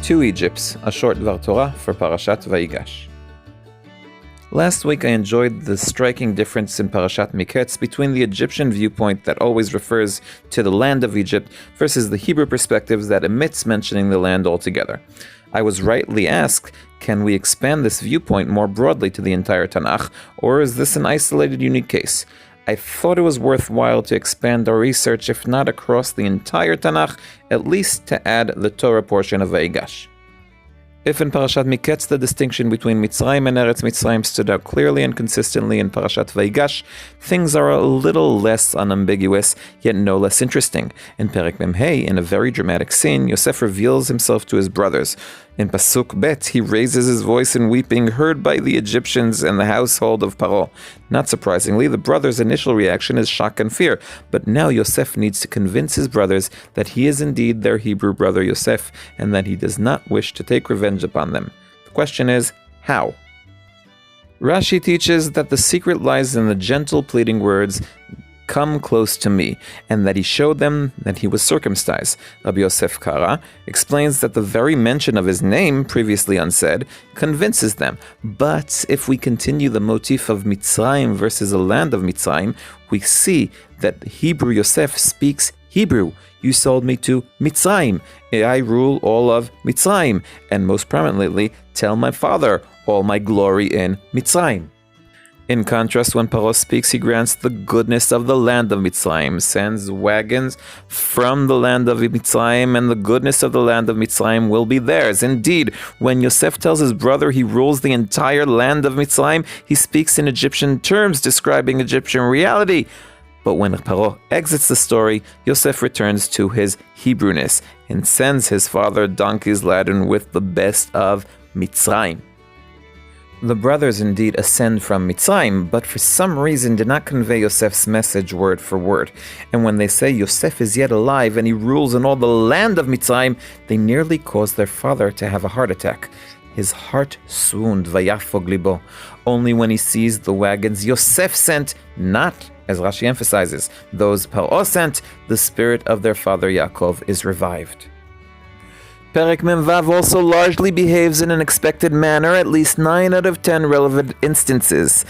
Two Egypts, a short Dvar Torah for Parashat Vayigash. Last week I enjoyed the striking difference in Parshat Miketz between the Egyptian viewpoint that always refers to the land of Egypt versus the Hebrew perspective that omits mentioning the land altogether. I was rightly asked, can we expand this viewpoint more broadly to the entire Tanakh, or is this an isolated, unique case? I thought it was worthwhile to expand our research, if not across the entire Tanakh, at least to add the Torah portion of Vayigash. If in Parshat Miketz the distinction between Mitzrayim and Eretz Mitzrayim stood out clearly and consistently in Parashat Vayigash, things are a little less unambiguous, yet no less interesting. In Perek Mem-Hey, in a very dramatic scene, Yosef reveals himself to his brothers. In Pasuk Bet, he raises his voice in weeping, heard by the Egyptians and the household of Pharaoh. Not surprisingly, the brothers' initial reaction is shock and fear, but now Yosef needs to convince his brothers that he is indeed their Hebrew brother Yosef, and that he does not wish to take revenge upon them. The question is, how? Rashi teaches that the secret lies in the gentle pleading words, "Come close to me," and that he showed them that he was circumcised. Rabbi Yosef Kara explains that the very mention of his name, previously unsaid, convinces them. But if we continue the motif of Mitzrayim versus the land of Mitzrayim, we see that Hebrew Yosef speaks Hebrew. You sold me to Mitzrayim. I rule all of Mitzrayim. And most prominently, tell my father all my glory in Mitzrayim. In contrast, when Pharaoh speaks, he grants the goodness of the land of Mitzrayim, sends wagons from the land of Mitzrayim, and the goodness of the land of Mitzrayim will be theirs. Indeed, when Yosef tells his brother he rules the entire land of Mitzrayim, he speaks in Egyptian terms, describing Egyptian reality. But when Pharaoh exits the story, Yosef returns to his Hebrewness and sends his father donkeys laden with the best of Mitzrayim. The brothers indeed ascend from Mitzrayim, but for some reason did not convey Yosef's message word for word. And when they say Yosef is yet alive and he rules in all the land of Mitzrayim, they nearly cause their father to have a heart attack. His heart swooned, vayafog libo. Only when he sees the wagons Yosef sent, not, as Rashi emphasizes, those Pharaoh sent, the spirit of their father Yaakov is revived. Perek Mem-Vav also largely behaves in an expected manner, at least 9 out of 10 relevant instances.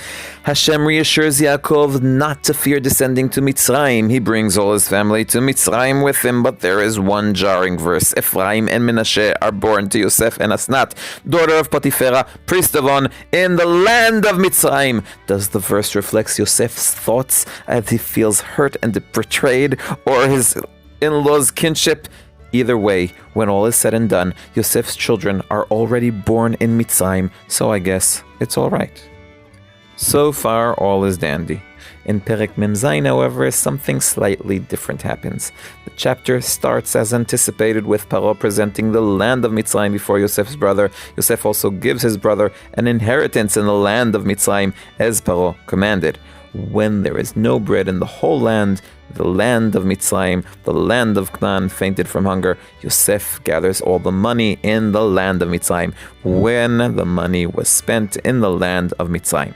Hashem reassures Yaakov not to fear descending to Mitzrayim. He brings all his family to Mitzrayim with him, but there is one jarring verse. Ephraim and Menashe are born to Yosef and Asnat, daughter of Potiphera, priest of On, in the land of Mitzrayim. Does the verse reflect Yosef's thoughts as he feels hurt and betrayed, or his in-laws' kinship? Either way, when all is said and done, Yosef's children are already born in Mitzrayim, so I guess it's all right. So far, all is dandy. In Perek Mem-Zayin, however, something slightly different happens. The chapter starts as anticipated with Pharaoh presenting the land of Mitzrayim before Yosef's brother. Yosef also gives his brother an inheritance in the land of Mitzrayim, as Pharaoh commanded. When there is no bread in the whole land, the land of Mitzrayim, the land of Canaan, fainted from hunger, Yosef gathers all the money in the land of Mitzrayim, when the money was spent in the land of Mitzrayim.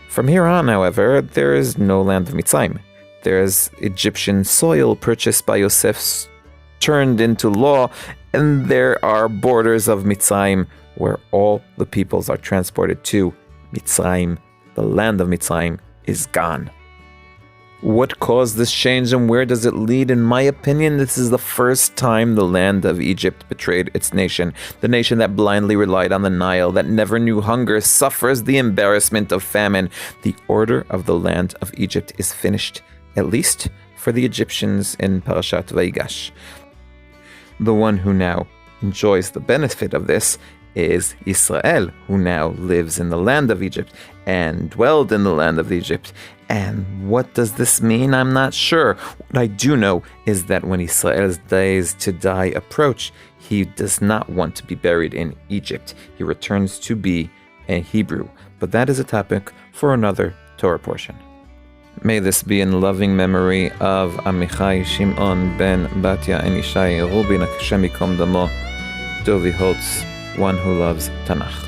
From here on, however, there is no land of Mitzrayim. There is Egyptian soil purchased by Yosef, turned into law, and there are borders of Mitzrayim where all the peoples are transported to. Mitzrayim, the land of Mitzrayim, is gone. What caused this change and where does it lead? In my opinion, this is the first time the land of Egypt betrayed its nation. The nation that blindly relied on the Nile, that never knew hunger, suffers the embarrassment of famine. The order of the land of Egypt is finished, at least for the Egyptians in Parshat Vayigash. The one who now enjoys the benefit of this is Israel, who now lives in the land of Egypt and dwelled in the land of Egypt. And what does this mean? I'm not sure. What I do know is that when Israel's days to die approach, he does not want to be buried in Egypt. He returns to be a Hebrew. But that is a topic for another Torah portion. May this be in loving memory of Amichai Shimon ben Batya and Ishai Rubin, Hashem Yikom Damo, Dovi Holtz, one who loves Tanakh.